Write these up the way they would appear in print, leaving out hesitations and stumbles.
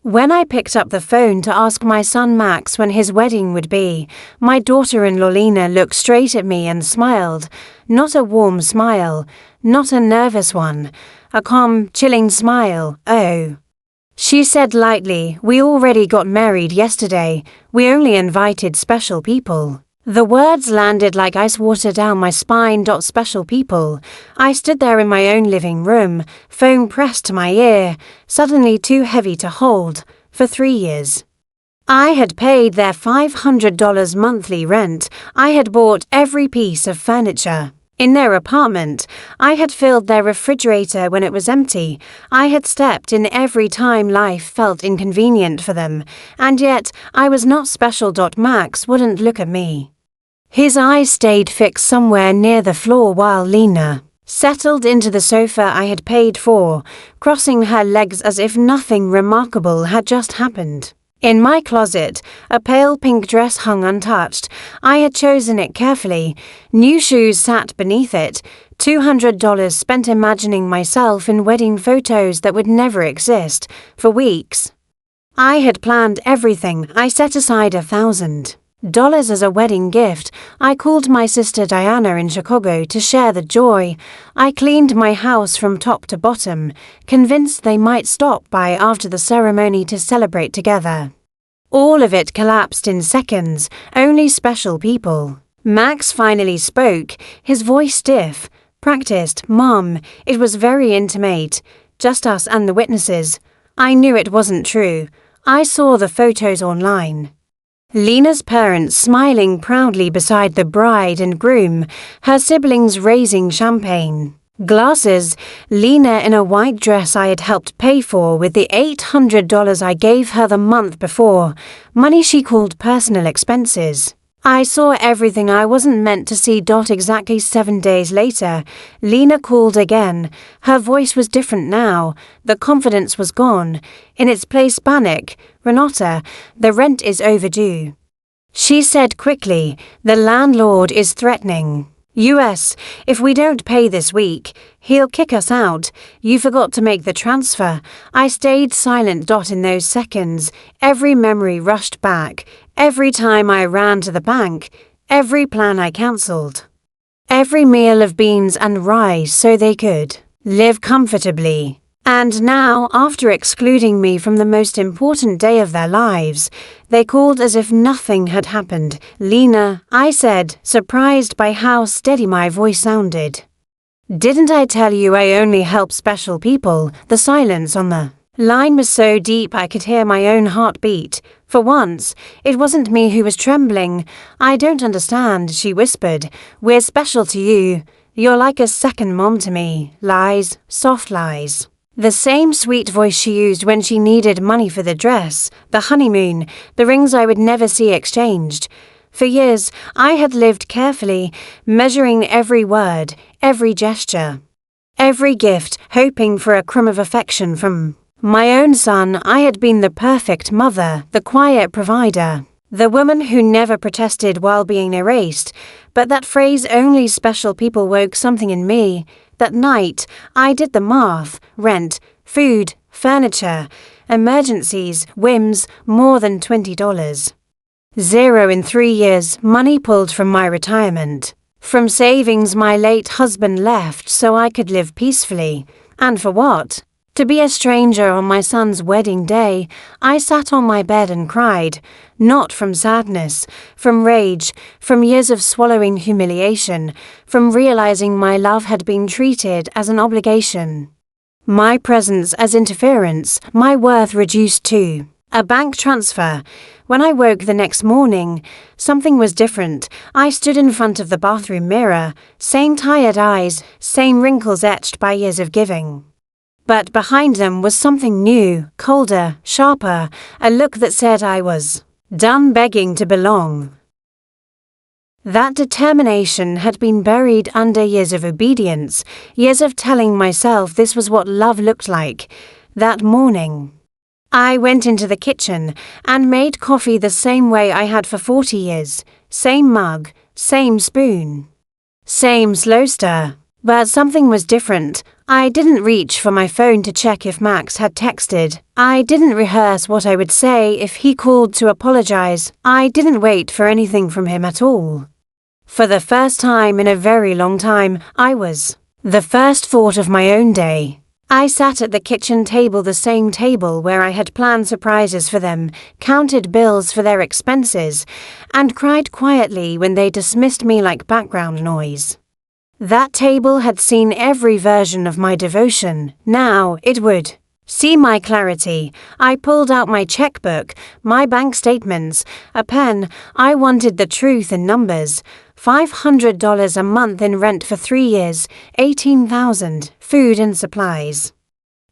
When I picked up the phone to ask my son Max when his wedding would be, my daughter-in-law Lena looked straight at me and smiled. Not a warm smile, not a nervous one, a calm, chilling smile. "Oh." She said lightly, "We already got married yesterday. We only invited special people." The words landed like ice water down my spine. Special people. I stood there in my own living room, phone pressed to my ear, suddenly too heavy to hold, for 3 years. I had paid their $500 monthly rent. I had bought every piece of furniture. In their apartment, I had filled their refrigerator when it was empty. I had stepped in every time life felt inconvenient for them, and yet I was not special. Max wouldn't look at me. His eyes stayed fixed somewhere near the floor while Lena settled into the sofa I had paid for, crossing her legs as if nothing remarkable had just happened. In my closet, a pale pink dress hung untouched. I had chosen it carefully. New shoes sat beneath it. $200 spent imagining myself in wedding photos that would never exist, for weeks. I had planned everything. I set aside $1,000 as a wedding gift. I called my sister Diana in Chicago to share the joy. I cleaned my house from top to bottom, convinced they might stop by after the ceremony to celebrate together. All of it collapsed in seconds. Only special people. Max finally spoke, his voice stiff. Practiced, "Mom, it was very intimate. Just us and the witnesses." I knew it wasn't true. I saw the photos online. Lena's parents smiling proudly beside the bride and groom, her siblings raising champagne glasses, Lena in a white dress I had helped pay for with the $800 I gave her the month before, money she called personal expenses. I saw everything I wasn't meant to see. Exactly 7 days later, Lena called again. Her voice was different now. The confidence was gone. In its place, panic. "Renata, the rent is overdue." She said quickly, "The landlord is threatening us. If we don't pay this week, he'll kick us out. You forgot to make the transfer." I stayed silent. In those seconds, every memory rushed back. Every time I ran to the bank, every plan I cancelled, every meal of beans and rice so they could live comfortably. And now, after excluding me from the most important day of their lives, they called as if nothing had happened. "Lena," I said, surprised by how steady my voice sounded. "Didn't I tell you I only help special people?" The silence on the line was so deep I could hear my own heartbeat. For once, it wasn't me who was trembling. "I don't understand," she whispered. "We're special to you. You're like a second mom to me." Lies, soft lies. The same sweet voice she used when she needed money for the dress, the honeymoon, the rings I would never see exchanged. For years, I had lived carefully, measuring every word, every gesture, every gift, hoping for a crumb of affection from my own son. I had been the perfect mother, the quiet provider, the woman who never protested while being erased. But that phrase, "only special people," woke something in me. That night, I did the math. Rent, food, furniture, emergencies, whims, more than $20. Zero in 3 years, money pulled from my retirement. From savings my late husband left so I could live peacefully. And for what? To be a stranger on my son's wedding day. I sat on my bed and cried, not from sadness, from rage, from years of swallowing humiliation, from realizing my love had been treated as an obligation, my presence as interference, my worth reduced to a bank transfer. When I woke the next morning, something was different. I stood in front of the bathroom mirror, same tired eyes, same wrinkles etched by years of giving. But behind them was something new, colder, sharper, a look that said I was done begging to belong. That determination had been buried under years of obedience, years of telling myself this was what love looked like. That morning, I went into the kitchen and made coffee the same way I had for 40 years, same mug, same spoon, same slow stir. But something was different. I didn't reach for my phone to check if Max had texted. I didn't rehearse what I would say if he called to apologize. I didn't wait for anything from him at all. For the first time in a very long time, I was the first thought of my own day. I sat at the kitchen table, the same table where I had planned surprises for them, counted bills for their expenses, and cried quietly when they dismissed me like background noise. That table had seen every version of my devotion. Now it would see my clarity. I pulled out my checkbook, my bank statements, a pen. I wanted the truth in numbers. $500 a month in rent for 3 years, $18,000, food and supplies.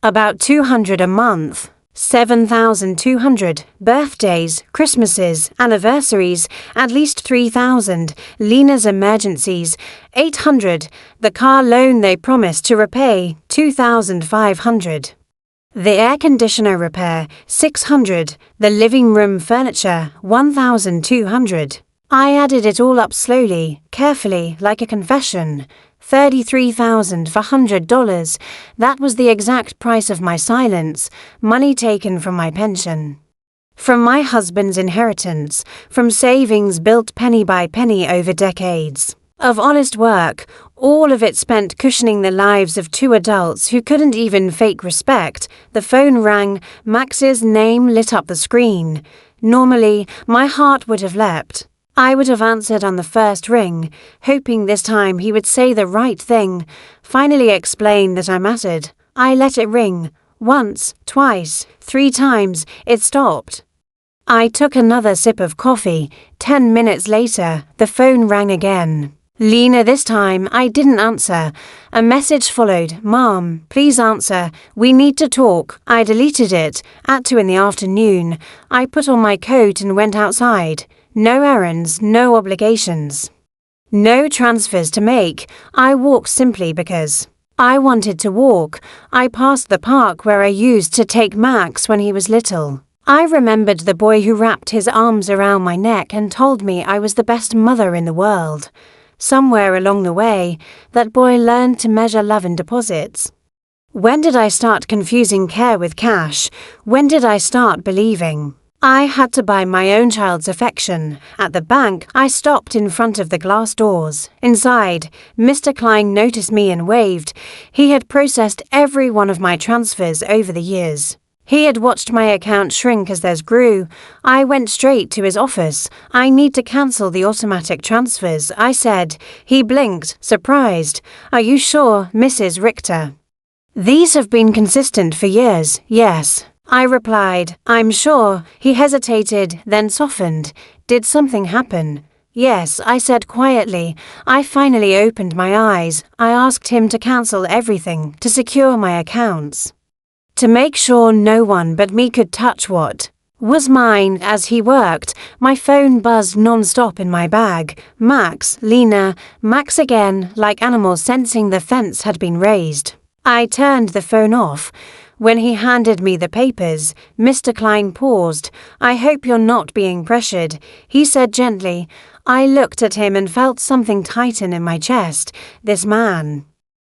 About $200 a month. $7,200, birthdays, Christmases, anniversaries, at least $3,000, Lena's emergencies, $800, the car loan they promised to repay, $2,500. The air conditioner repair, $600, the living room furniture, $1,200. I added it all up slowly, carefully, like a confession. $33,000 for $100. That was the exact price of my silence, money taken from my pension. From my husband's inheritance, from savings built penny by penny over decades. Of honest work, all of it spent cushioning the lives of 2 adults who couldn't even fake respect. The phone rang, Max's name lit up the screen. Normally, my heart would have leapt. I would have answered on the first ring, hoping this time he would say the right thing, finally explain that I mattered. I let it ring. Once, twice, 3 times, it stopped. I took another sip of coffee. 10 minutes later, the phone rang again. Lena, this time, I didn't answer. A message followed. Mom, please answer. We need to talk. I deleted it. At 2 in the afternoon. I put on my coat and went outside. No errands, no obligations. No transfers to make. I walked simply because I wanted to walk. I passed the park where I used to take Max when he was little. I remembered the boy who wrapped his arms around my neck and told me I was the best mother in the world. Somewhere along the way, that boy learned to measure love in deposits. When did I start confusing care with cash? When did I start believing I had to buy my own child's affection? At the bank, I stopped in front of the glass doors. Inside, Mr. Klein noticed me and waved. He had processed every one of my transfers over the years. He had watched my account shrink as theirs grew. I went straight to his office. I need to cancel the automatic transfers, I said. He blinked, surprised. Are you sure, Mrs. Richter? These have been consistent for years, yes. I replied, I'm sure. He hesitated, then softened. Did something happen? Yes, I said quietly. I finally opened my eyes. I asked him to cancel everything, to secure my accounts, to make sure no one but me could touch what was mine. As he worked, my phone buzzed non-stop in my bag. Max, Lena, Max again, like animals sensing the fence had been raised. I turned the phone off. When he handed me the papers, Mr. Klein paused. I hope you're not being pressured, he said gently. I looked at him and felt something tighten in my chest. This man,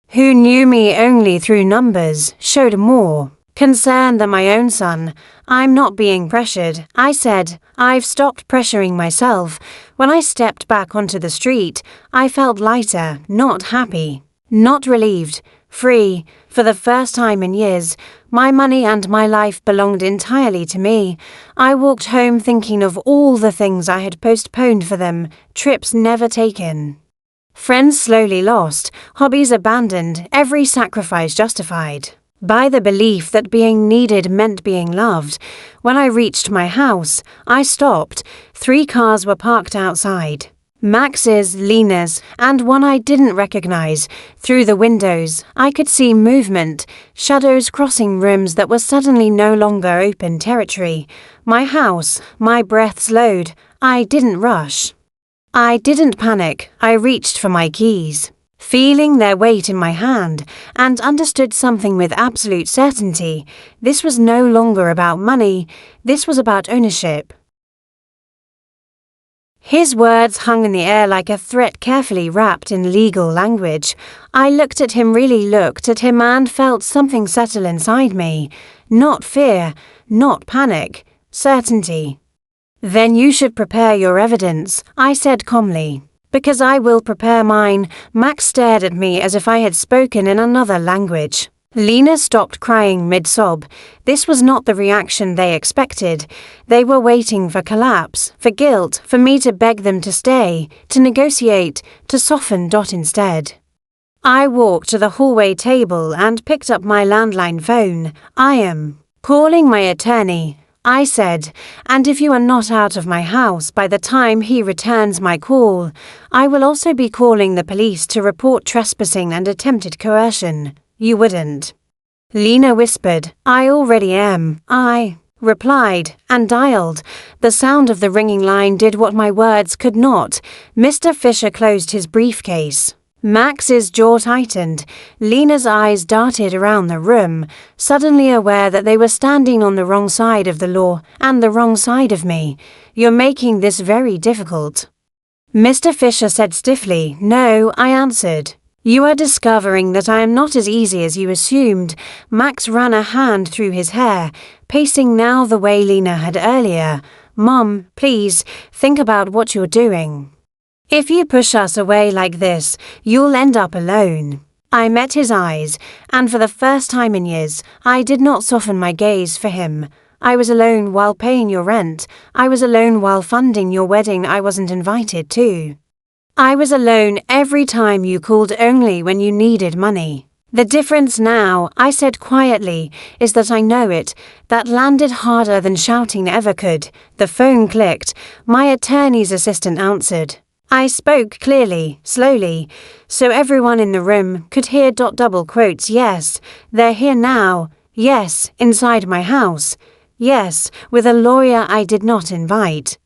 who knew me only through numbers, showed more concern than my own son. I'm not being pressured, I said. I've stopped pressuring myself. When I stepped back onto the street, I felt lighter, not happy, not relieved, free. For the first time in years, my money and my life belonged entirely to me. I walked home thinking of all the things I had postponed for them, trips never taken, friends slowly lost, hobbies abandoned, every sacrifice justified by the belief that being needed meant being loved. When I reached my house, I stopped. 3 cars were parked outside. Max's, Lena's, and one I didn't recognize. Through the windows, I could see movement, shadows crossing rooms that were suddenly no longer open territory. My house, my breath slowed. I didn't rush. I didn't panic. I reached for my keys, feeling their weight in my hand, and understood something with absolute certainty. This was no longer about money. This was about ownership. His words hung in the air like a threat carefully wrapped in legal language. I looked at him and felt something settle inside me. Not fear, not panic, certainty. "Then you should prepare your evidence," I said calmly. "Because I will prepare mine." Max stared at me as if I had spoken in another language. Lena stopped crying mid-sob. This was not the reaction they expected. They were waiting for collapse, for guilt, for me to beg them to stay, to negotiate, to soften. Instead, I walked to the hallway table and picked up my landline phone. "I am calling my attorney," I said, "and if you are not out of my house by the time he returns my call, I will also be calling the police to report trespassing and attempted coercion." "You wouldn't?" Lena whispered. "I already am." I replied and dialed. The sound of the ringing line did what my words could not. Mr. Fisher closed his briefcase. Max's jaw tightened. Lena's eyes darted around the room, suddenly aware that they were standing on the wrong side of the law and the wrong side of me. "You're making this very difficult." Mr. Fisher said stiffly. "No," I answered. "You are discovering that I am not as easy as you assumed." Max ran a hand through his hair, pacing now the way Lena had earlier. "Mom, please, think about what you're doing. If you push us away like this, you'll end up alone." I met his eyes, and for the first time in years, I did not soften my gaze for him. I was alone while paying your rent. I was alone while funding your wedding I wasn't invited to. I was alone every time you called only when you needed money. "The difference now," I said quietly, "is that I know it." That landed harder than shouting ever could. The phone clicked. My attorney's assistant answered. I spoke clearly, slowly, so everyone in the room could hear. Double quotes. "Yes, they're here now. Yes, inside my house. Yes, with a lawyer I did not invite.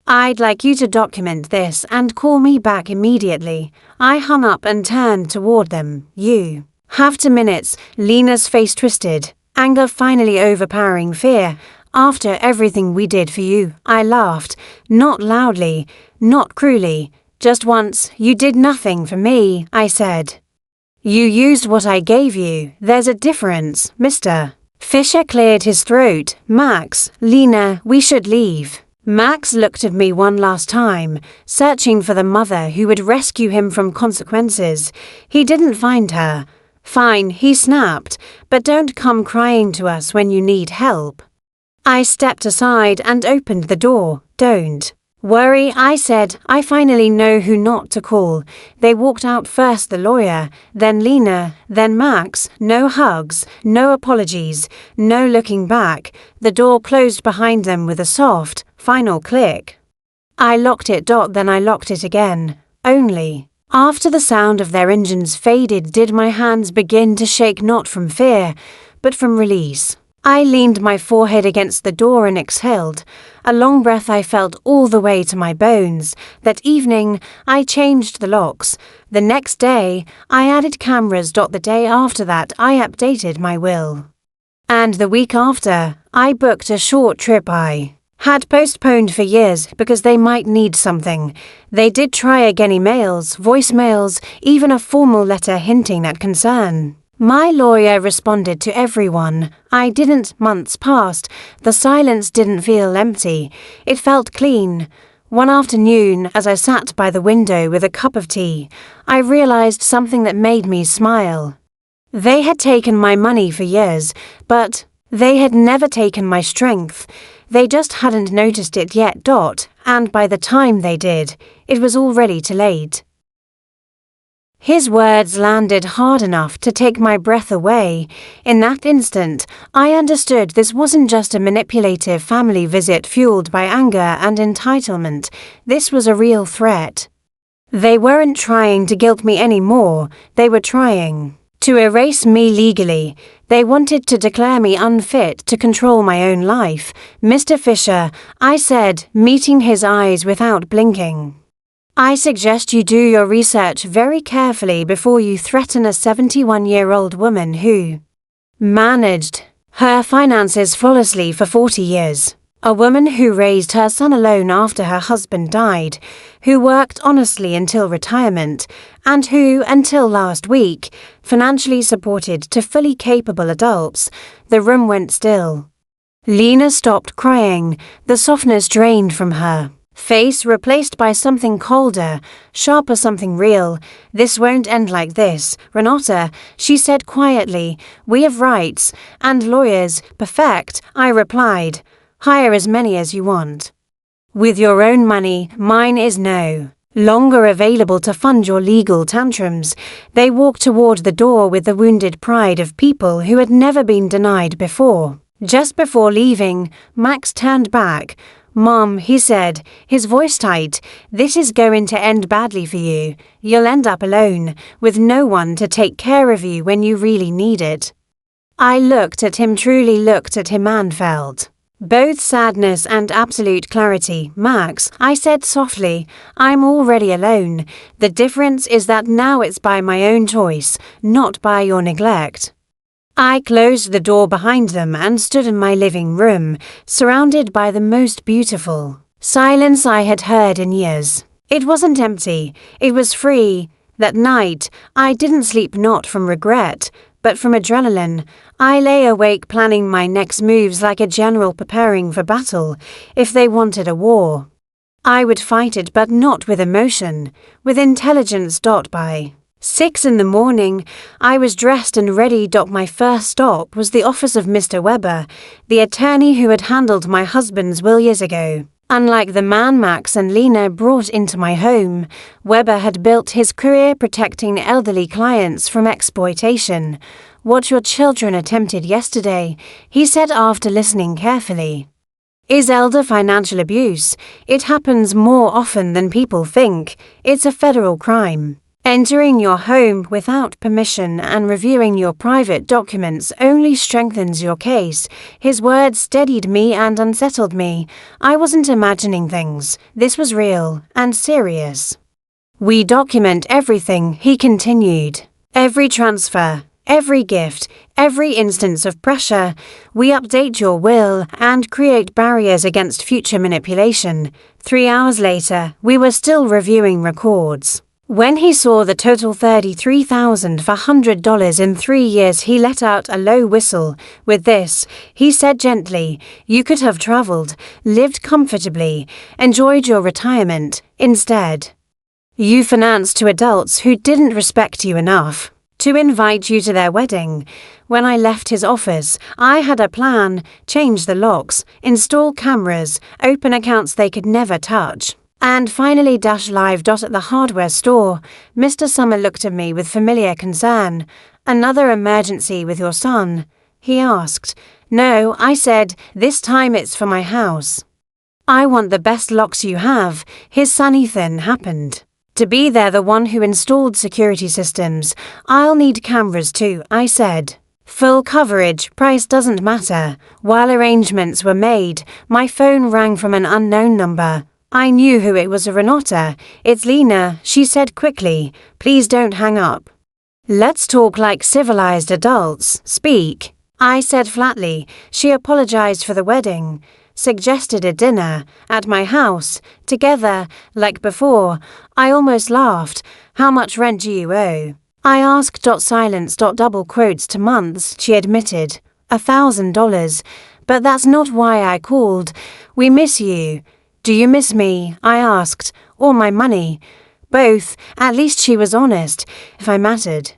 I'd like you to document this and call me back immediately." I hung up and turned toward them. "You have 2 minutes." Lena's face twisted, anger finally overpowering fear. "After everything we did for you," I laughed, not loudly, not cruelly, just once. "You did nothing for me," I said. "You used what I gave you. There's a difference, Mr. Fisher cleared his throat. "Max, Lena, we should leave." Max looked at me one last time, searching for the mother who would rescue him from consequences. He didn't find her. "Fine," he snapped, "but don't come crying to us when you need help." I stepped aside and opened the door. "Don't worry," I said. "I finally know who not to call." They walked out, first the lawyer, then Lena, then Max. No hugs, no apologies, no looking back. The door closed behind them with a soft, final click. I locked it. Then I locked it again. Only after the sound of their engines faded did my hands begin to shake, not from fear, but from release. I leaned my forehead against the door and exhaled. A long breath I felt all the way to my bones. That evening, I changed the locks. The next day, I added cameras. The day after that, I updated my will. And the week after, I booked a short trip I had postponed for years because they might need something. They did try again, emails, voicemails, even a formal letter hinting at concern. My lawyer responded to everyone. I didn't. Months passed. The silence didn't feel empty. It felt clean. One afternoon, as I sat by the window with a cup of tea, I realized something that made me smile. They had taken my money for years, but they had never taken my strength. They just hadn't noticed it yet. And by the time they did, it was already too late. His words landed hard enough to take my breath away. In that instant, I understood this wasn't just a manipulative family visit fueled by anger and entitlement. This was a real threat. They weren't trying to guilt me anymore. They were trying to erase me legally. They wanted to declare me unfit to control my own life. "Mr. Fisher," I said, meeting his eyes without blinking, "I suggest you do your research very carefully before you threaten a 71-year-old woman who managed her finances flawlessly for 40 years. A woman who raised her son alone after her husband died, who worked honestly until retirement, and who, until last week, financially supported two fully capable adults. The room went still. Lena stopped crying, the softness drained from her face replaced by something colder, sharper, something real. "This won't end like this, Renata," she said quietly. "We have rights, and lawyers." "Perfect," I replied. "Hire as many as you want. With your own money, mine is no longer available to fund your legal tantrums." They walked toward the door with the wounded pride of people who had never been denied before. Just before leaving, Max turned back. "Mom," he said, his voice tight, "this is going to end badly for you. You'll end up alone, with no one to take care of you when you really need it." I looked at him, truly looked at him, and felt both sadness and absolute clarity. "Max," I said softly, "I'm already alone. The difference is that now it's by my own choice, not by your neglect." I closed the door behind them and stood in my living room, surrounded by the most beautiful silence I had heard in years. It wasn't empty, it was free. That night, I didn't sleep, not from regret, but from adrenaline. I lay awake planning my next moves like a general preparing for battle. If they wanted a war, I would fight it, but not with emotion, with intelligence. By 6 in the morning, I was dressed and ready. My first stop was the office of Mr. Weber, the attorney who had handled my husband's will years ago. Unlike the man Max and Lena brought into my home, Weber had built his career protecting elderly clients from exploitation. "What your children attempted yesterday," he said after listening carefully, "is elder financial abuse. It happens more often than people think. It's a federal crime. Entering your home without permission and reviewing your private documents only strengthens your case." His words steadied me and unsettled me. I wasn't imagining things. This was real and serious. "We document everything," he continued. "Every transfer, every gift, every instance of pressure. We update your will and create barriers against future manipulation." 3 hours later, we were still reviewing records. When he saw the total $33,400 in 3 years, he let out a low whistle. "With this," he said gently, "you could have traveled, lived comfortably, enjoyed your retirement. Instead, you financed two adults who didn't respect you enough to invite you to their wedding." When I left his office, I had a plan: change the locks, install cameras, open accounts they could never touch, and finally dash live. At the hardware store, Mr. Summer looked at me with familiar concern. "Another emergency with your son?" he asked. "No," I said, "this time it's for my house. I want the best locks you have." His son Ethan happened to be there, the one who installed security systems. "I'll need cameras too," I said. "Full coverage, price doesn't matter." While arrangements were made, my phone rang from an unknown number. I knew who it was. "Renata, it's Lena," she said quickly. "Please don't hang up. Let's talk like civilized adults." "Speak," I said flatly. She apologized for the wedding, suggested a dinner at my house, together, like before. I almost laughed. "How much rent do you owe?" I asked. Silence. Double quotes to months, she admitted. $1,000. "But that's not why I called. We miss you." "Do you miss me?" I asked. "Or my money?" "Both." At least she was honest. "If I mattered,"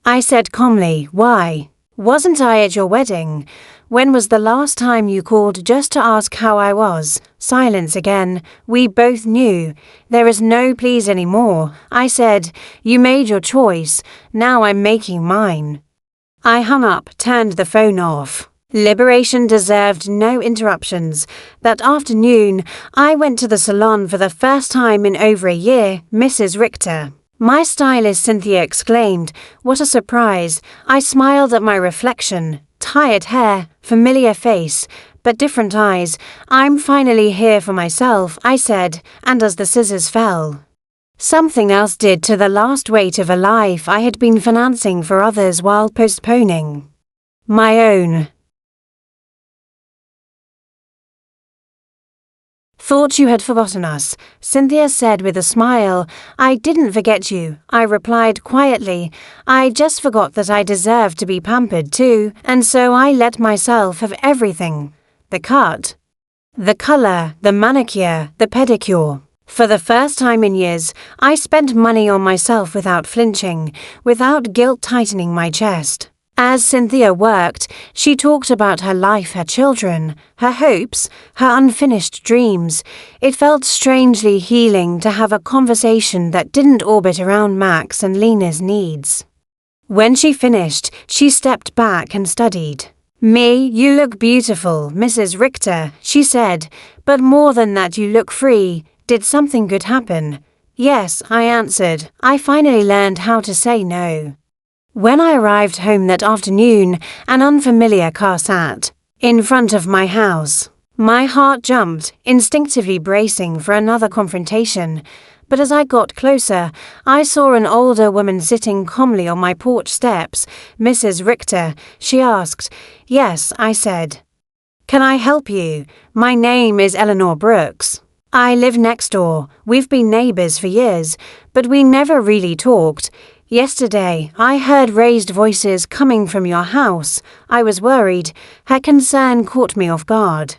I said calmly. "Why wasn't I at your wedding? When was the last time you called just to ask how I was?" Silence again. We both knew. "There is no please anymore," I said. "You made your choice. Now I'm making mine." I hung up, turned the phone off. Liberation deserved no interruptions. That afternoon, I went to the salon for the first time in over a year. "Mrs. Richter." My stylist Cynthia exclaimed. "What a surprise." I smiled at my reflection. Tired hair, familiar face, but different eyes. "I'm finally here for myself," I said, and as the scissors fell, something else did to the last weight of a life I had been financing for others while postponing my own. Thought you had forgotten us, Cynthia said with a smile. I didn't forget you, I replied quietly. I just forgot that I deserved to be pampered too, and so I let myself have everything. The cut, the colour, the manicure, the pedicure. For the first time in years, I spent money on myself without flinching, without guilt tightening my chest. As Cynthia worked, she talked about her life, her children, her hopes, her unfinished dreams. It felt strangely healing to have a conversation that didn't orbit around Max and Lena's needs. When she finished, she stepped back and studied. "Me, you look beautiful, Mrs. Richter," she said, "but more than that, you look free. Did something good happen?" "Yes," I answered. "I finally learned how to say no." When I arrived home that afternoon, an unfamiliar car sat in front of my house. My heart jumped, instinctively bracing for another confrontation. But as I got closer, I saw an older woman sitting calmly on my porch steps. "Mrs. Richter," she asked. "Yes," I said. "Can I help you? My name is Eleanor Brooks. I live next door. We've been neighbours for years, but we never really talked. Yesterday, I heard raised voices coming from your house. I was worried. Her concern caught me off guard."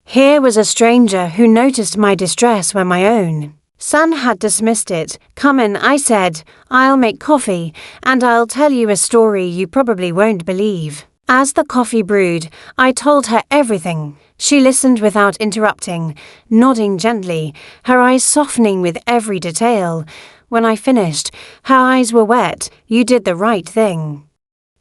Here was a stranger who noticed my distress when my own son had dismissed it. "Come in," I said. "I'll make coffee, and I'll tell you a story you probably won't believe." As the coffee brewed, I told her everything. She listened without interrupting, nodding gently, her eyes softening with every detail. When I finished, her eyes were wet. "You did the right thing,"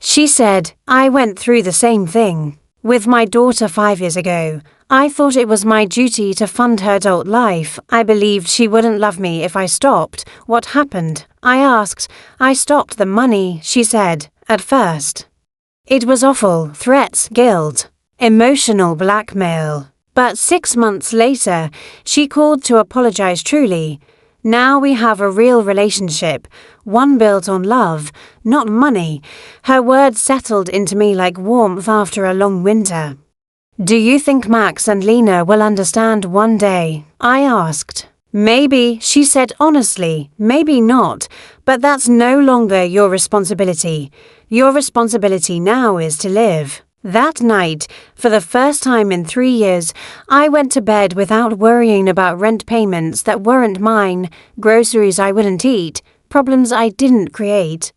she said. "I went through the same thing with my daughter 5 years ago. I thought it was my duty to fund her adult life. I believed she wouldn't love me if I stopped. What happened?" I asked. "I stopped the money," she said. "At first it was awful. Threats, guilt, emotional blackmail. But 6 months later, she called to apologize truly. Now we have a real relationship, one built on love, not money." Her words settled into me like warmth after a long winter. "Do you think Max and Lena will understand one day?" I asked. "Maybe," she said honestly. "Maybe not, but that's no longer your responsibility. Your responsibility now is to live." That night, for the first time in 3 years, I went to bed without worrying about rent payments that weren't mine, groceries I wouldn't eat, problems I didn't create.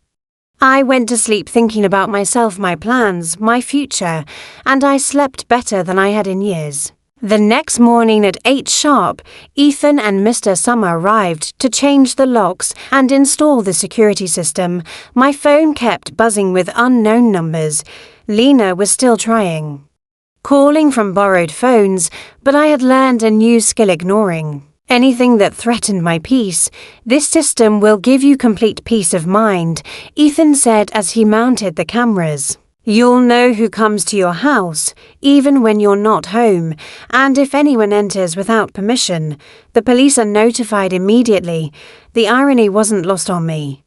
I went to sleep thinking about myself, my plans, my future, and I slept better than I had in years. The next morning at 8 sharp, Ethan and Mr. Summer arrived to change the locks and install the security system. My phone kept buzzing with unknown numbers. Lena was still trying, calling from borrowed phones, but I had learned a new skill: ignoring anything that threatened my peace. "This system will give you complete peace of mind," Ethan said as he mounted the cameras. "You'll know who comes to your house, even when you're not home, and if anyone enters without permission, the police are notified immediately." The irony wasn't lost on me.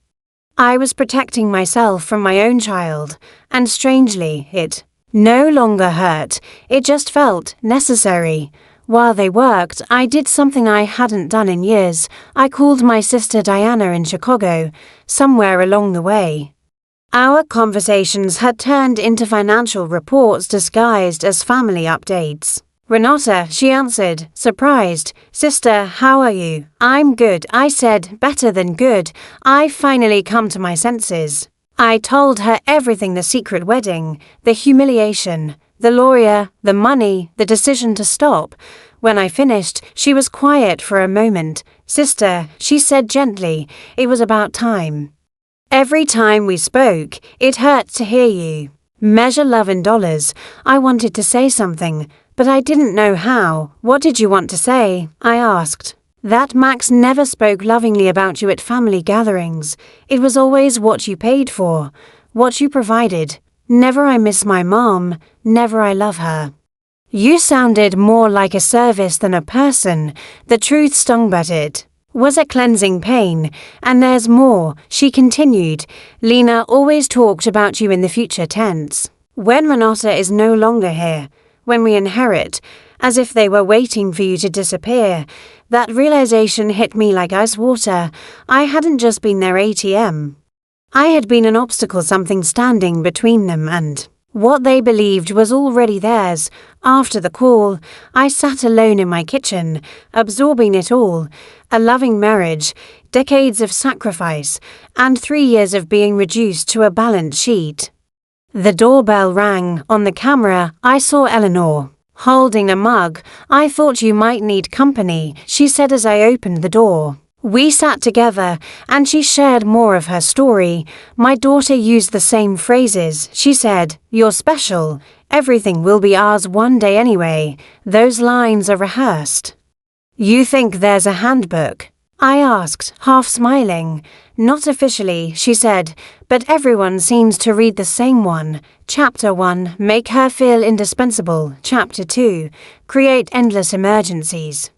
I was protecting myself from my own child, and strangely, it no longer hurt. It just felt necessary. While they worked, I did something I hadn't done in years. I called my sister Diana in Chicago, somewhere along the way. Our conversations had turned into financial reports disguised as family updates. "Renata," she answered, surprised. "Sister, how are you?" "I'm good," I said. "Better than good. I've finally come to my senses." I told her everything: the secret wedding, the humiliation, the lawyer, the money, the decision to stop. When I finished, she was quiet for a moment. "Sister," she said gently, "it was about time. Every time we spoke, it hurt to hear you measure love in dollars." I wanted to say something, but I didn't know how. "What did you want to say?" I asked. "That Max never spoke lovingly about you at family gatherings. It was always what you paid for, what you provided. Never I miss my mom, never I love her. You sounded more like a service than a person." The truth stung, but it was a cleansing pain. "And there's more," she continued. "Lena always talked about you in the future tense. When Renata is no longer here, when we inherit, as if they were waiting for you to disappear. That realization hit me like ice water. I hadn't just been their ATM. I had been an obstacle, something standing between them and what they believed was already theirs. After the call, I sat alone in my kitchen, absorbing it all. A loving marriage, decades of sacrifice, and 3 years of being reduced to a balance sheet. The doorbell rang. On the camera, I saw Eleanor, holding a mug. "I thought you might need company," she said as I opened the door. We sat together, and she shared more of her story. My daughter used the same phrases. She said, "You're special. Everything will be ours one day anyway." Those lines are rehearsed. "You think there's a handbook?" I asked, half smiling. "Not officially," she said, "but everyone seems to read the same one. Chapter 1, make her feel indispensable. Chapter 2, create endless emergencies.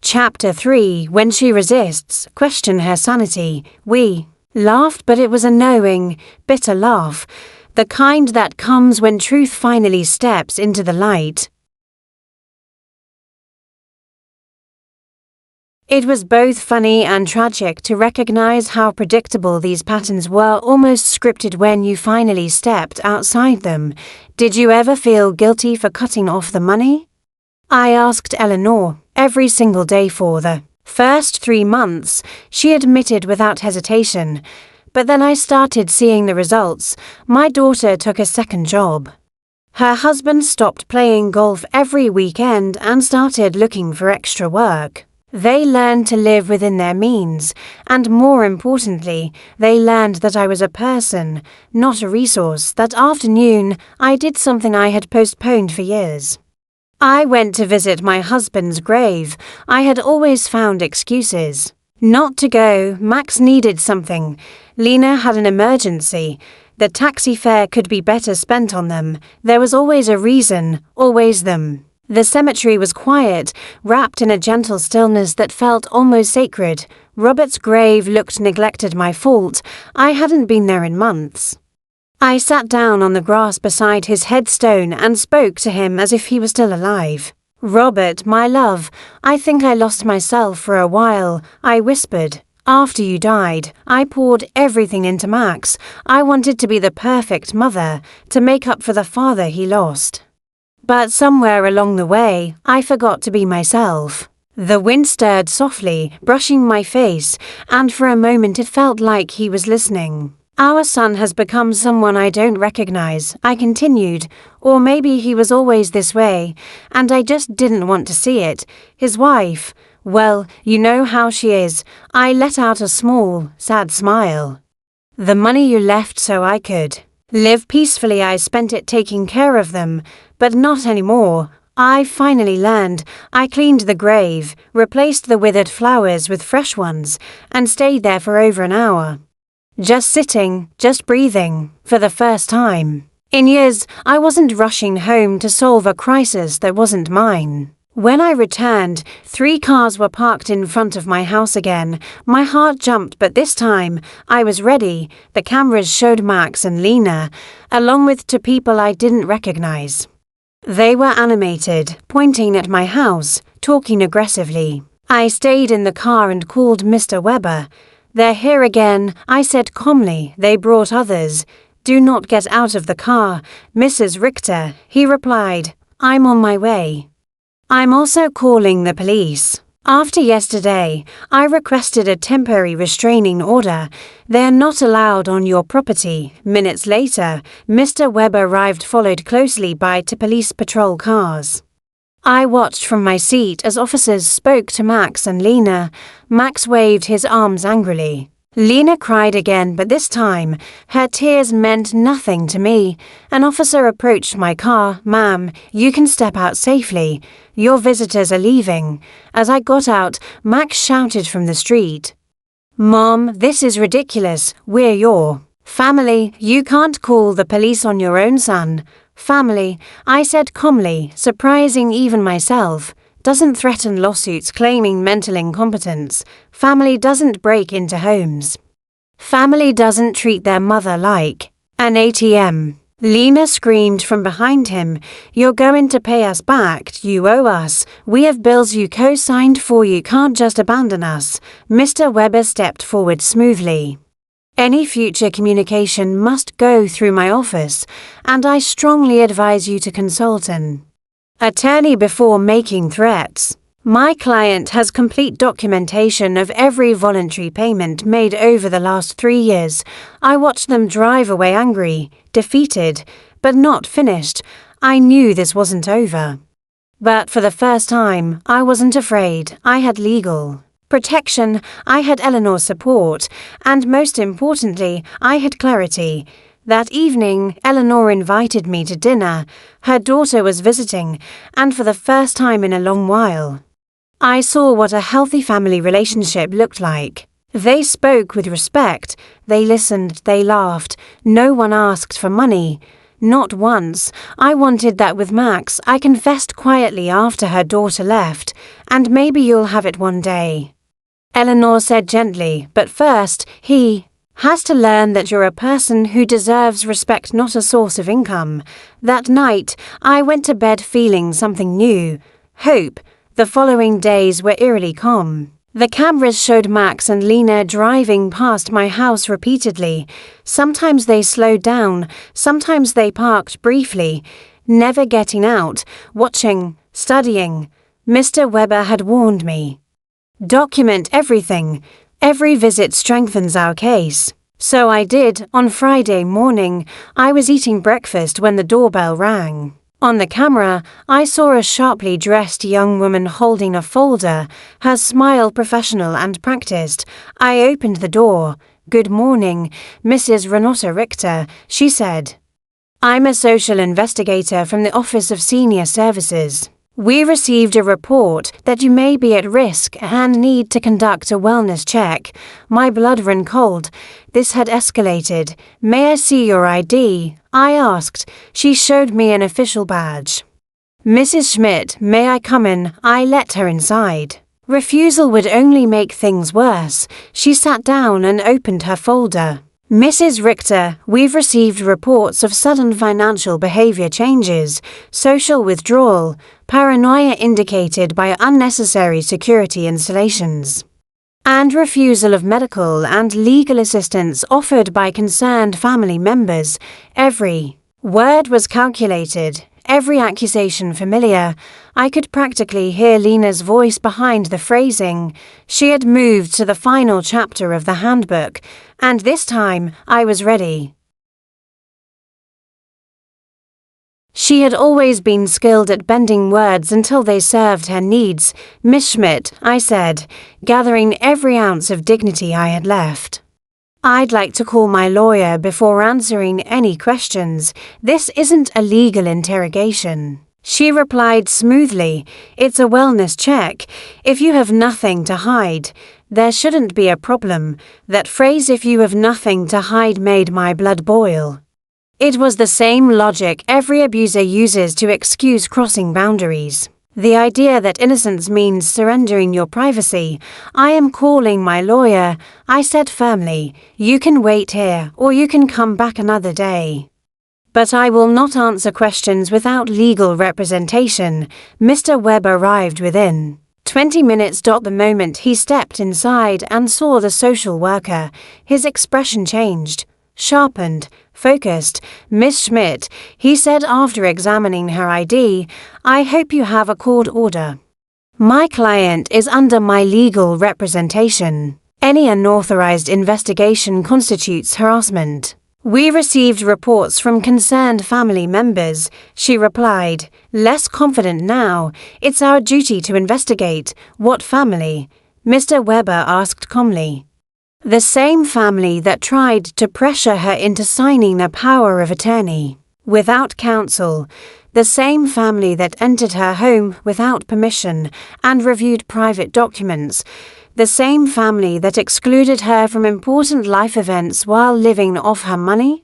Chapter 3, when she resists, question her sanity." We laughed, but it was a knowing, bitter laugh, the kind that comes when truth finally steps into the light. It was both funny and tragic to recognize how predictable these patterns were, almost scripted when you finally stepped outside them. "Did you ever feel guilty for cutting off the money?" I asked Eleanor. "Every single day for the first 3 months," she admitted without hesitation. "But then I started seeing the results. My daughter took a second job. Her husband stopped playing golf every weekend and started looking for extra work. They learned to live within their means, and more importantly, they learned that I was a person, not a resource." That afternoon, I did something I had postponed for years. I went to visit my husband's grave. I had always found excuses not to go. Max needed something. Lena had an emergency. The taxi fare could be better spent on them. There was always a reason, always them. The cemetery was quiet, wrapped in a gentle stillness that felt almost sacred. Robert's grave looked neglected. My fault. I hadn't been there in months. I sat down on the grass beside his headstone and spoke to him as if he was still alive. "Robert, my love, I think I lost myself for a while," I whispered. "After you died, I poured everything into Max. I wanted to be the perfect mother, to make up for the father he lost. But somewhere along the way, I forgot to be myself." The wind stirred softly, brushing my face, and for a moment it felt like he was listening. "Our son has become someone I don't recognize," I continued. "Or maybe he was always this way, and I just didn't want to see it. His wife, well, you know how she is." I let out a small, sad smile. "The money you left so I could live peacefully, I spent it taking care of them, but not anymore. I finally learned. I cleaned the grave, replaced the withered flowers with fresh ones, and stayed there for over an hour. Just sitting, just breathing, for the first time. In years, I wasn't rushing home to solve a crisis that wasn't mine. When I returned, 3 cars were parked in front of my house again. My heart jumped, but this time, I was ready. The cameras showed Max and Lena, along with 2 people I didn't recognize. They were animated, pointing at my house, talking aggressively. I stayed in the car and called Mr. Weber. "They're here again," I said calmly. "They brought others. Do not get out of the car, Mrs. Richter," he replied. "I'm on my way. I'm also calling the police. After yesterday, I requested a temporary restraining order. They're not allowed on your property." Minutes later, Mr. Weber arrived, followed closely by 2 police patrol cars. I watched from my seat as officers spoke to Max and Lena. Max waved his arms angrily. Lena cried again, but this time, her tears meant nothing to me. An officer approached my car. "Ma'am, you can step out safely. Your visitors are leaving." As I got out, Max shouted from the street, "Mom, this is ridiculous. We're your family. You can't call the police on your own son." "Family," I said calmly, surprising even myself, "doesn't threaten lawsuits claiming mental incompetence. Family doesn't break into homes. Family doesn't treat their mother like an ATM." Lena screamed from behind him, "You're going to pay us back, you owe us. We have bills you co-signed for, you can't just abandon us." Mr. Weber stepped forward smoothly. "Any future communication must go through my office, and I strongly advise you to consult an attorney before making threats. My client has complete documentation of every voluntary payment made over the last 3 years. I watched them drive away angry, defeated, but not finished. I knew this wasn't over. But for the first time, I wasn't afraid. I had legal protection, I had Eleanor's support, and most importantly, I had clarity. That evening, Eleanor invited me to dinner. Her daughter was visiting, and for the first time in a long while, I saw what a healthy family relationship looked like. They spoke with respect, they listened, they laughed. No one asked for money. Not once. I wanted that with Max. I confessed quietly after her daughter left, and maybe you'll have it one day. Eleanor said gently, but first, he has to learn that you're a person who deserves respect, not a source of income. That night, I went to bed feeling something new. Hope. The following days were eerily calm. The cameras showed Max and Lena driving past my house repeatedly. Sometimes they slowed down, sometimes they parked briefly, never getting out, watching, studying. Mr. Weber had warned me. Document everything. Every visit strengthens our case. So I did. On Friday morning, I was eating breakfast when the doorbell rang. On the camera, I saw a sharply dressed young woman holding a folder, her smile professional and practiced. I opened the door. "Good morning, Mrs. Renata Richter," she said. "I'm a social investigator from the Office of Senior Services. We received a report that you may be at risk and need to conduct a wellness check." My blood ran cold. This had escalated. "May I see your ID?" I asked. She showed me an official badge. "Mrs. Schmidt, may I come in?" I let her inside. Refusal would only make things worse. She sat down and opened her folder. "Mrs. Richter, we've received reports of sudden financial behavior changes, social withdrawal, paranoia indicated by unnecessary security installations, and refusal of medical and legal assistance offered by concerned family members." Every word was calculated, every accusation familiar. I could practically hear Lena's voice behind the phrasing. She had moved to the final chapter of the handbook, and this time I was ready. She had always been skilled at bending words until they served her needs. "Miss Schmidt," I said, gathering every ounce of dignity I had left, "I'd like to call my lawyer before answering any questions. This isn't a legal interrogation." She replied smoothly, "It's a wellness check. If you have nothing to hide, there shouldn't be a problem." That phrase, "if you have nothing to hide," made my blood boil. It was the same logic every abuser uses to excuse crossing boundaries. The idea that innocence means surrendering your privacy. "I am calling my lawyer," I said firmly. "You can wait here, or you can come back another day. But I will not answer questions without legal representation." Mr. Webb arrived within 20 minutes. The moment he stepped inside and saw the social worker, his expression changed, sharpened, focused. "Miss Schmidt," he said after examining her ID, "I hope you have a court order. My client is under my legal representation. Any unauthorized investigation constitutes harassment." "We received reports from concerned family members," she replied, less confident now. "It's our duty to investigate." "What family?" Mr. Weber asked calmly. "The same family that tried to pressure her into signing a power of attorney without counsel. The same family that entered her home without permission and reviewed private documents. The same family that excluded her from important life events while living off her money."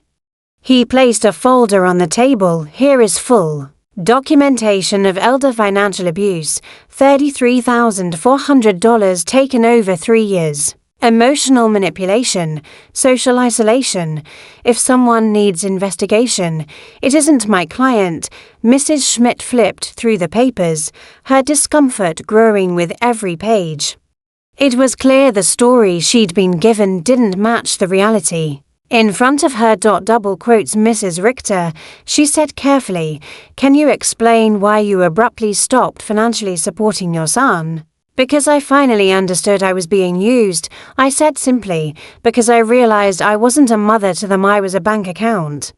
He placed a folder on the table. "Here is full documentation of elder financial abuse, $33,400 taken over 3 years. Emotional manipulation, social isolation. If someone needs investigation, it isn't my client. Mrs. Schmidt flipped through the papers, her discomfort growing with every page. It was clear the story she'd been given didn't match the reality. In front of her double quotes Mrs. Richter, she said carefully, "Can you explain why you abruptly stopped financially supporting your son?" Because I finally understood I was being used, I said simply, because I realized I wasn't a mother to them, I was a bank account.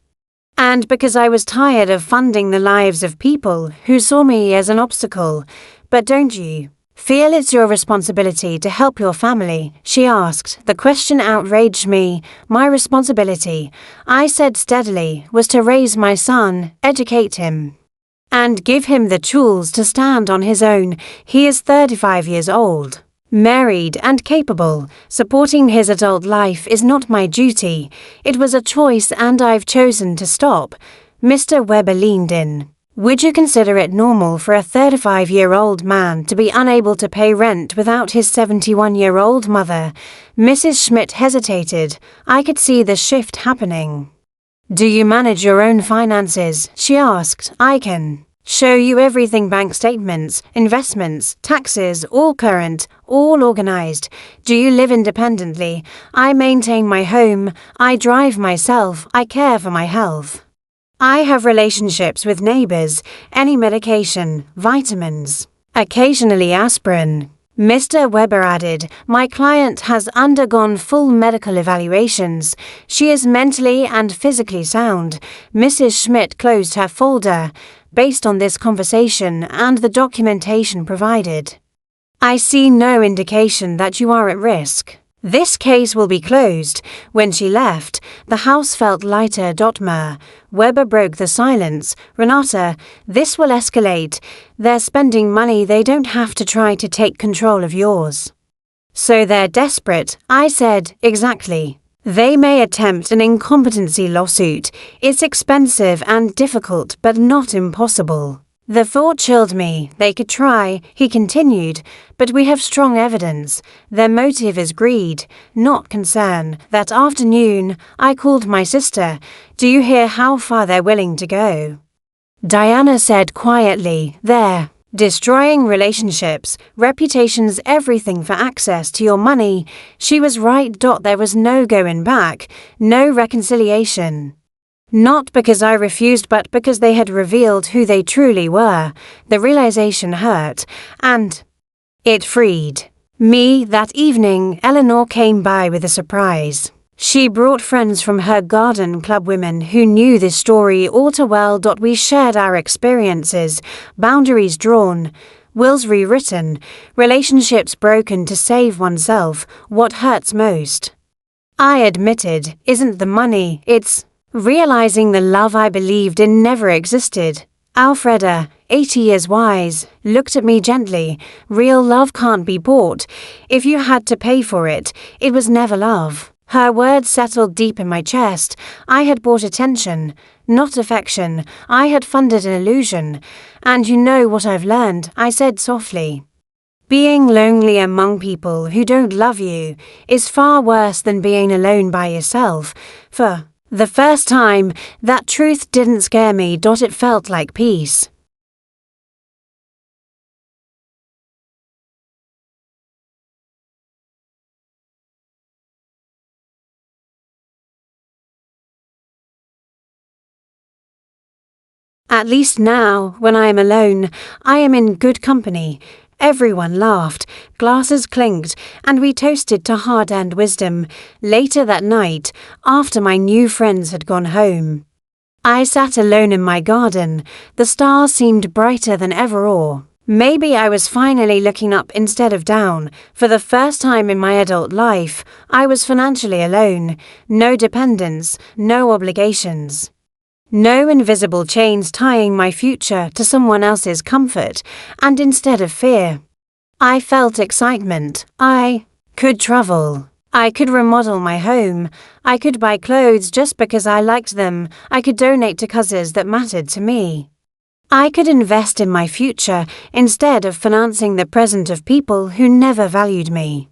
And because I was tired of funding the lives of people who saw me as an obstacle. But don't you feel it's your responsibility to help your family? She asked. The question outraged me. My responsibility, I said steadily, was to raise my son, educate him, and give him the tools to stand on his own. He is 35 years old, married and capable. Supporting his adult life is not my duty. It was a choice and I've chosen to stop. Mr. Weber leaned in. Would you consider it normal for a 35-year-old man to be unable to pay rent without his 71-year-old mother? Mrs. Schmidt hesitated. I could see the shift happening. Do you manage your own finances? She asked. I can show you everything: bank statements, investments, taxes, all current, all organized. Do you live independently? I maintain my home. I drive myself. I care for my health. I have relationships with neighbors. Any medication, vitamins, occasionally aspirin. Mr. Weber added, my client has undergone full medical evaluations. She is mentally and physically sound. Mrs. Schmidt closed her folder, based on this conversation and the documentation provided. I see no indication that you are at risk. This case will be closed. When she left, the house felt lighter. Weber broke the silence. Renata, this will escalate. They're spending money they don't have to try to take control of yours. So they're desperate, I said. Exactly. They may attempt an incompetency lawsuit. It's expensive and difficult, but not impossible. The thought chilled me. They could try, he continued, but we have strong evidence. Their motive is greed, not concern. That afternoon, I called my sister. Do you hear how far they're willing to go? Diana said quietly, they're destroying relationships, reputations, everything for access to your money. She was right. There was no going back, no reconciliation. Not because I refused, but because they had revealed who they truly were. The realization hurt, and it freed me. That evening, Eleanor came by with a surprise. She brought friends from her garden club, women who knew this story all too well. We shared our experiences, boundaries drawn, wills rewritten, relationships broken to save oneself. What hurts most, I admitted, isn't the money, it's realizing the love I believed in never existed. Alfreda, 80 years wise, looked at me gently. Real love can't be bought. If you had to pay for it, it was never love. Her words settled deep in my chest. I had bought attention, not affection. I had funded an illusion. And you know what I've learned, I said softly. Being lonely among people who don't love you is far worse than being alone by yourself. For the first time, that truth didn't scare me. It felt like peace. At least now, when I am alone, I am in good company. Everyone laughed, glasses clinked, and we toasted to hard-earned wisdom. Later that night, after my new friends had gone home, I sat alone in my garden. The stars seemed brighter than ever, or maybe I was finally looking up instead of down. For the first time in my adult life, I was financially alone. No dependents, no obligations. No invisible chains tying my future to someone else's comfort, and instead of fear, I felt excitement. I could travel. I could remodel my home. I could buy clothes just because I liked them. I could donate to causes that mattered to me. I could invest in my future instead of financing the present of people who never valued me.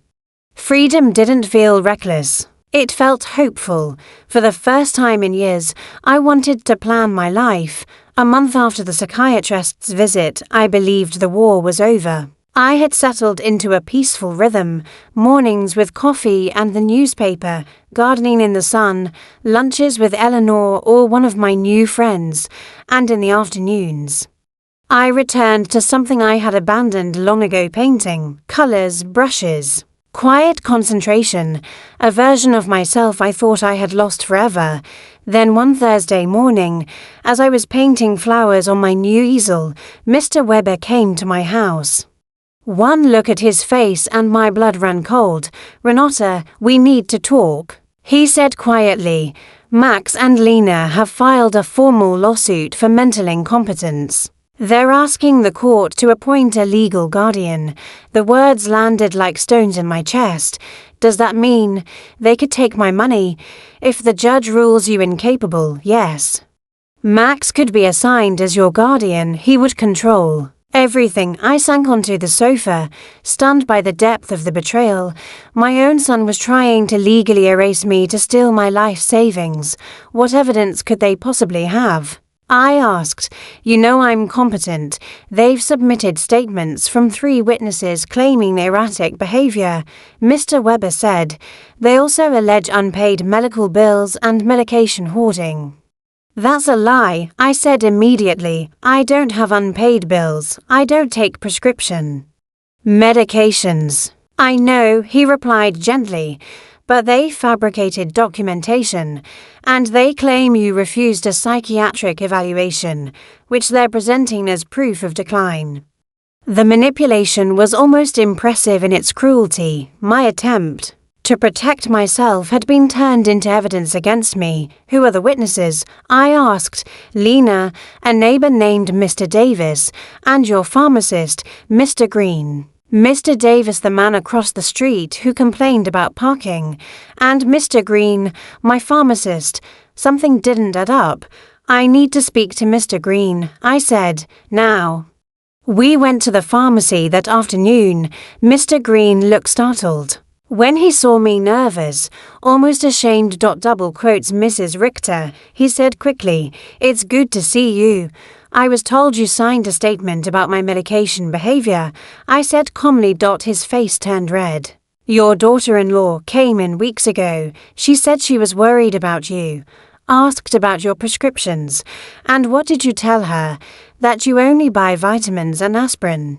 Freedom didn't feel reckless. It felt hopeful. For the first time in years, I wanted to plan my life. A month after the psychiatrist's visit, I believed the war was over. I had settled into a peaceful rhythm, mornings with coffee and the newspaper, gardening in the sun, lunches with Eleanor or one of my new friends, and in the afternoons I returned to something I had abandoned long ago: painting, colors, brushes. Quiet concentration, a version of myself I thought I had lost forever. Then one Thursday morning, as I was painting flowers on my new easel, Mr. Weber came to my house. One look at his face and my blood ran cold. "Renata, we need to talk," he said quietly. "Max and Lena have filed a formal lawsuit for mental incompetence. They're asking the court to appoint a legal guardian." The words landed like stones in my chest. Does that mean they could take my money? If the judge rules you incapable, yes. Max could be assigned as your guardian. He would control everything. I sank onto the sofa, stunned by the depth of the betrayal. My own son was trying to legally erase me, to steal my life savings. What evidence could they possibly have? I asked. "You know I'm competent. They've submitted statements from 3 witnesses claiming erratic behavior," Mr. Weber said. "They also allege unpaid medical bills and medication hoarding." "That's a lie," I said immediately. "I don't have unpaid bills. I don't take prescription medications." "I know," he replied gently, "but they fabricated documentation, and they claim you refused a psychiatric evaluation, which they're presenting as proof of decline." The manipulation was almost impressive in its cruelty. My attempt to protect myself had been turned into evidence against me. "Who are the witnesses?" I asked. "Lena, a neighbor named Mr. Davis, and your pharmacist, Mr. Green. Mr. Davis, the man across the street who complained about parking, and Mr. Green, my pharmacist." Something didn't add up. "I need to speak to Mr. Green," I said, "now." We went to the pharmacy that afternoon. Mr. Green looked startled when he saw me, nervous, almost ashamed. Double quotes Mrs. Richter, he said quickly. "It's good to see you. I was told you signed a statement about my medication behavior," I said calmly. His face turned red. "Your daughter-in-law came in weeks ago. She said she was worried about you, asked about your prescriptions. And what did you tell her? That you only buy vitamins and aspirin.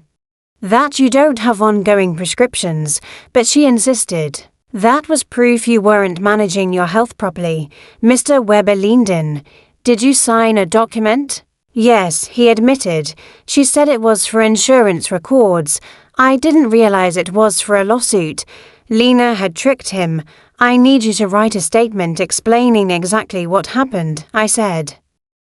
That you don't have ongoing prescriptions, but she insisted that was proof you weren't managing your health properly." Mr. Weber leaned in. "Did you sign a document?" "Yes," he admitted. "She said it was for insurance records. I didn't realize it was for a lawsuit. Lena had tricked him. I need you to write a statement explaining exactly what happened," I said,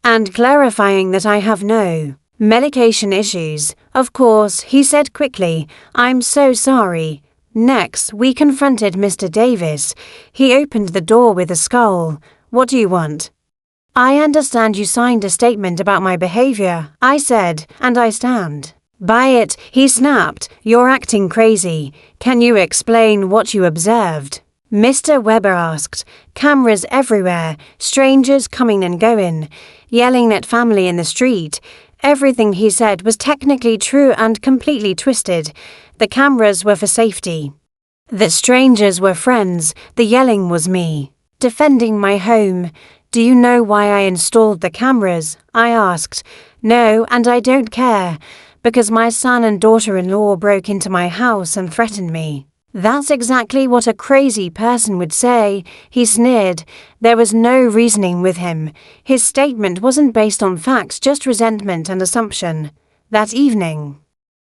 "and clarifying that I have no medication issues." "Of course," he said quickly. "I'm so sorry." Next, we confronted Mr. Davis. He opened the door with a scowl. "What do you want?" "I understand you signed a statement about my behavior," I said, "and I stand by it." He snapped. "You're acting crazy. Can you explain what you observed?" Mr. Weber asked. "Cameras everywhere, strangers coming and going, yelling at family in the street." Everything he said was technically true and completely twisted. The cameras were for safety. The strangers were friends. The yelling was me defending my home. "Do you know why I installed the cameras?" I asked. "No, and I don't care. Because my son and daughter-in-law broke into my house and threatened me." "That's exactly what a crazy person would say," he sneered. There was no reasoning with him. His statement wasn't based on facts, just resentment and assumption. That evening,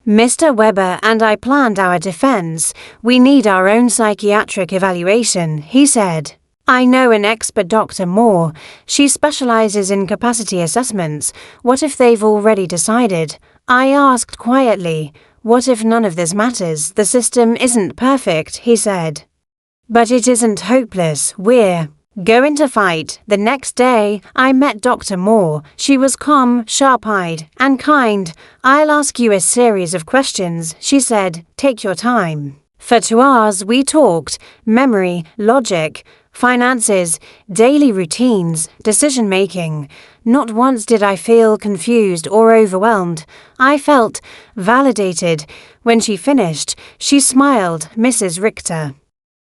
Mr. Weber and I planned our defense. "We need our own psychiatric evaluation," he said. "I know an expert, Dr. Moore. She specializes in capacity assessments. What if they've already decided?" I asked quietly. "What if none of this matters? The system isn't perfect," he said. "But it isn't hopeless. We're going to fight." The next day, I met Dr. Moore. She was calm, sharp-eyed, and kind. "I'll ask you a series of questions," she said. "Take your time. For 2 hours we talked memory, logic, finances, daily routines, decision-making. Not once did I feel confused or overwhelmed. I felt validated. When she finished, she smiled, Mrs. Richter.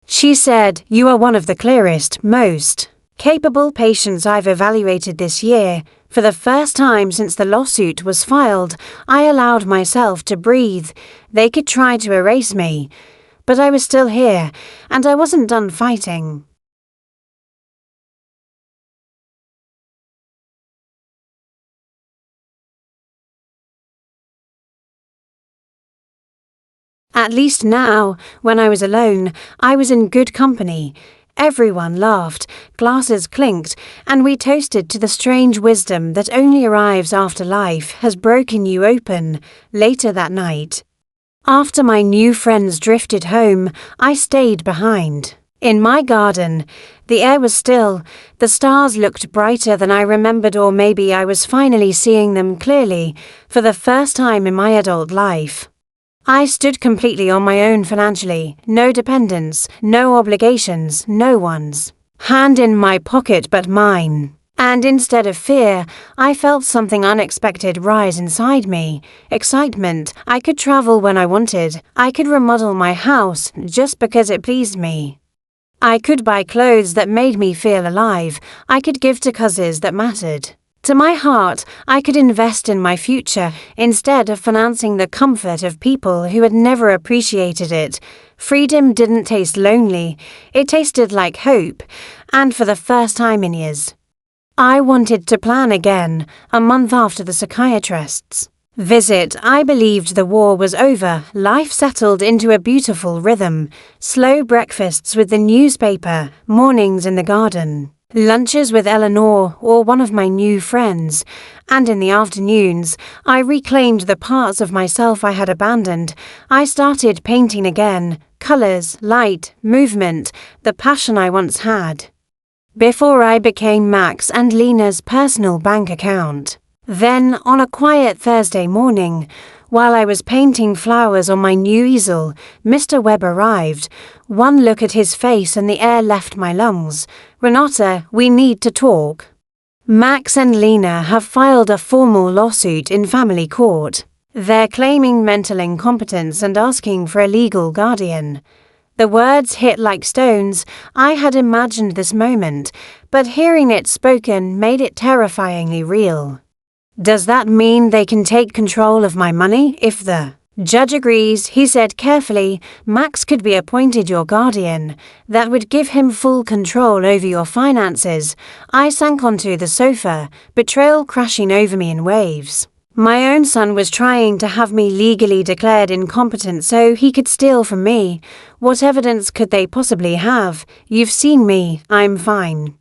She said, "You are one of the clearest, most capable patients I've evaluated this year." For the first time since the lawsuit was filed, I allowed myself to breathe. They could try to erase me, but I was still here, and I wasn't done fighting. At least now, when I was alone, I was in good company. Everyone laughed, glasses clinked, and we toasted to the strange wisdom that only arrives after life has broken you open. Later that night, after my new friends drifted home, I stayed behind. In my garden, the air was still, the stars looked brighter than I remembered, or maybe I was finally seeing them clearly, for the first time in my adult life. I stood completely on my own financially, no dependents, no obligations, no one's hand in my pocket but mine. And instead of fear, I felt something unexpected rise inside me. Excitement. I could travel when I wanted. I could remodel my house just because it pleased me. I could buy clothes that made me feel alive. I could give to causes that mattered to my heart. I could invest in my future instead of financing the comfort of people who had never appreciated it. Freedom didn't taste lonely. It tasted like hope. And for the first time in years, I wanted to plan again. A month after the psychiatrist's visit, I believed the war was over. Life settled into a beautiful rhythm. Slow breakfasts with the newspaper, mornings in the garden, lunches with Eleanor or one of my new friends, and in the afternoons, I reclaimed the parts of myself I had abandoned. I started painting again, colors, light, movement, the passion I once had before I became Max and Lena's personal bank account. Then, on a quiet Thursday morning, while I was painting flowers on my new easel, Mr. Webb arrived. One look at his face and the air left my lungs. "Renata, we need to talk. Max and Lena have filed a formal lawsuit in family court. They're claiming mental incompetence and asking for a legal guardian." The words hit like stones. I had imagined this moment, but hearing it spoken made it terrifyingly real. "Does that mean they can take control of my money if the judge agrees?" he said carefully. "Max could be appointed your guardian. That would give him full control over your finances." I sank onto the sofa, betrayal crashing over me in waves. My own son was trying to have me legally declared incompetent so he could steal from me. What evidence could they possibly have? "You've seen me, I'm fine."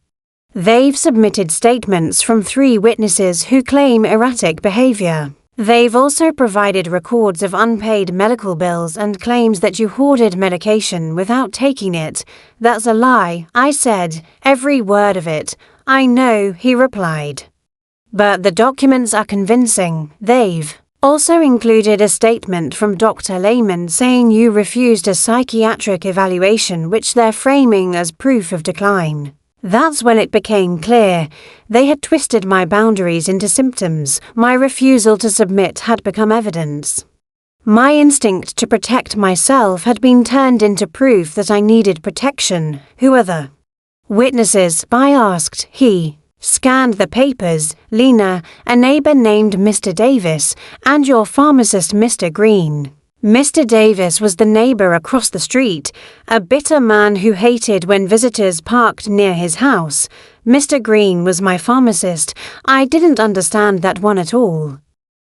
They've submitted statements from 3 witnesses who claim erratic behavior. They've also provided records of unpaid medical bills and claims that you hoarded medication without taking it. "That's a lie," I said, "every word of it." "I know," he replied, "but the documents are convincing." They've also included a statement from Dr. Lehman saying you refused a psychiatric evaluation, which they're framing as proof of decline. That's when it became clear. They had twisted my boundaries into symptoms. My refusal to submit had become evidence. My instinct to protect myself had been turned into proof that I needed protection. "Who are the witnesses?" I asked. He scanned the papers. "Lena, a neighbor named Mr. Davis, and your pharmacist Mr. Green." Mr. Davis was the neighbor across the street, a bitter man who hated when visitors parked near his house. Mr. Green was my pharmacist. I didn't understand that one at all.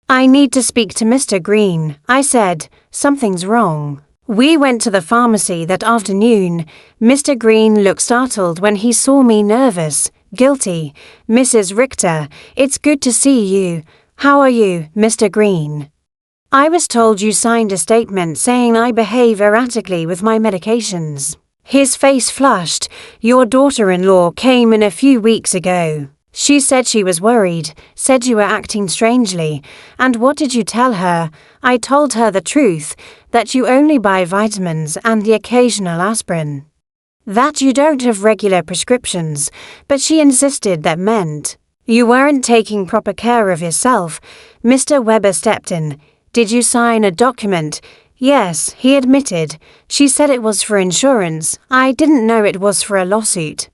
"I need to speak to Mr. Green," I said. "Something's wrong." We went to the pharmacy that afternoon. Mr. Green looked startled when he saw me, nervous, guilty. "Mrs. Richter, it's good to see you. How are you, Mr. Green? I was told you signed a statement saying I behave erratically with my medications." His face flushed. "Your daughter-in-law came in a few weeks ago. She said she was worried, said you were acting strangely. And what did you tell her?" I told her the truth, that you only buy vitamins and the occasional aspirin. That you don't have regular prescriptions, but she insisted that meant you weren't taking proper care of yourself. Mr. Weber stepped in. Did you sign a document? Yes, he admitted. She said it was for insurance. I didn't know it was for a lawsuit.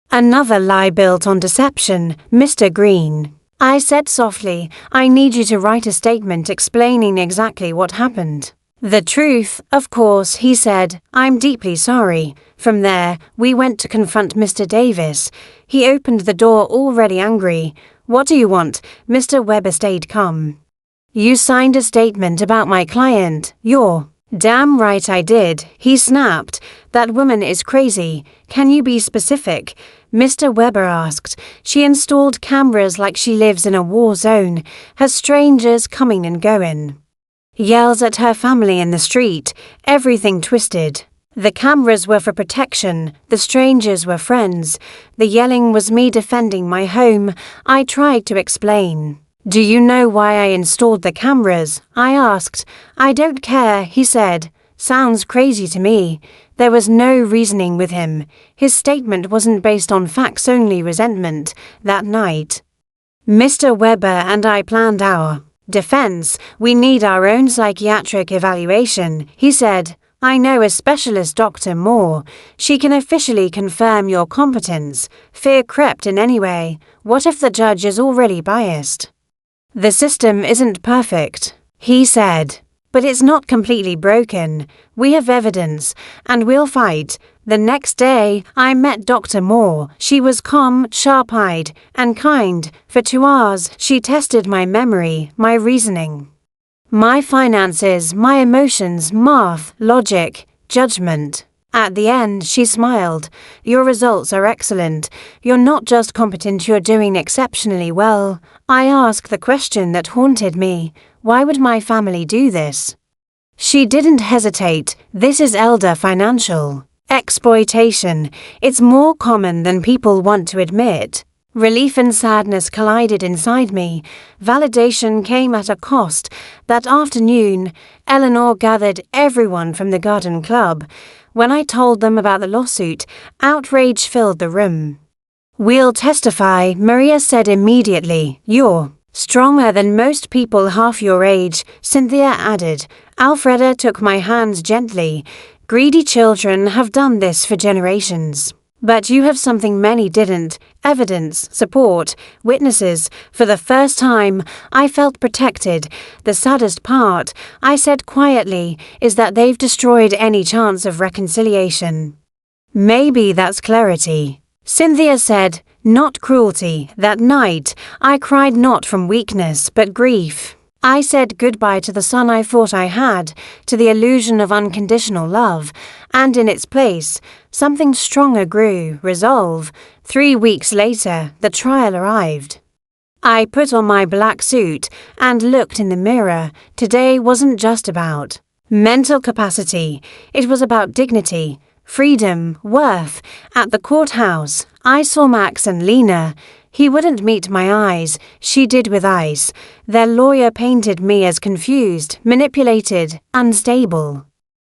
Another lie built on deception, Mr. Green. I said softly, I need you to write a statement explaining exactly what happened. The truth, of course, he said, I'm deeply sorry. From there, we went to confront Mr. Davis. He opened the door already angry. What do you want? Mr. Weber stayed calm. You signed a statement about my client. You're damn right I did, he snapped. That woman is crazy. Can you be specific? Mr. Weber asked. She installed cameras like she lives in a war zone, has strangers coming and going. Yells at her family in the street, everything twisted. The cameras were for protection, the strangers were friends. The yelling was me defending my home. I tried to explain. Do you know why I installed the cameras? I asked. I don't care, he said. Sounds crazy to me. There was no reasoning with him. His statement wasn't based on facts, only resentment. That night, Mr. Weber and I planned our defense. We need our own psychiatric evaluation, he said. I know a specialist, Dr. Moore. She can officially confirm your competence. Fear crept in anyway. What if the judge is already biased? The system isn't perfect, he said, but it's not completely broken. We have evidence, and we'll fight. The next day, I met Dr. Moore. She was calm, sharp-eyed, and kind. For 2 hours, she tested my memory, my reasoning, my finances, my emotions, math, logic, judgment. At the end, she smiled. Your results are excellent. You're not just competent, you're doing exceptionally well. I asked the question that haunted me. Why would my family do this? She didn't hesitate. This is elder financial exploitation. It's more common than people want to admit. Relief and sadness collided inside me. Validation came at a cost. That afternoon, Eleanor gathered everyone from the garden club. When I told them about the lawsuit, outrage filled the room. We'll testify, Maria said immediately. You're stronger than most people half your age, Cynthia added. Alfreda took my hands gently. Greedy children have done this for generations. But you have something many didn't. Evidence, support, witnesses. For the first time, I felt protected. The saddest part, I said quietly, is that they've destroyed any chance of reconciliation. Maybe that's clarity. Cynthia said, not cruelty. That night, I cried not from weakness, but grief. I said goodbye to the son I thought I had, to the illusion of unconditional love, and in its place, something stronger grew, resolve. 3 weeks later, the trial arrived. I put on my black suit and looked in the mirror. Today wasn't just about mental capacity. It was about dignity, freedom, worth. At the courthouse, I saw Max and Lena. He wouldn't meet my eyes, she did with ice. Their lawyer painted me as confused, manipulated, unstable.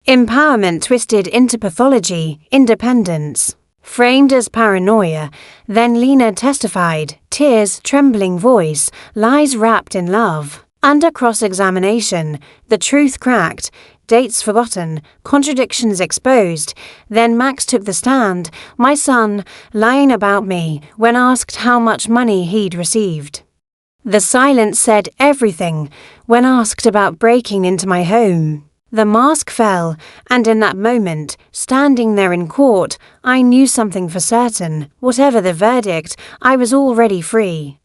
Empowerment twisted into pathology, independence, framed as paranoia. Then Lena testified, tears, trembling voice, lies wrapped in love. Under cross-examination, the truth cracked, dates forgotten, contradictions exposed. Then Max took the stand, my son, lying about me, when asked how much money he'd received. The silence said everything. When asked about breaking into my home, the mask fell, and in that moment, standing there in court, I knew something for certain. Whatever the verdict, I was already free.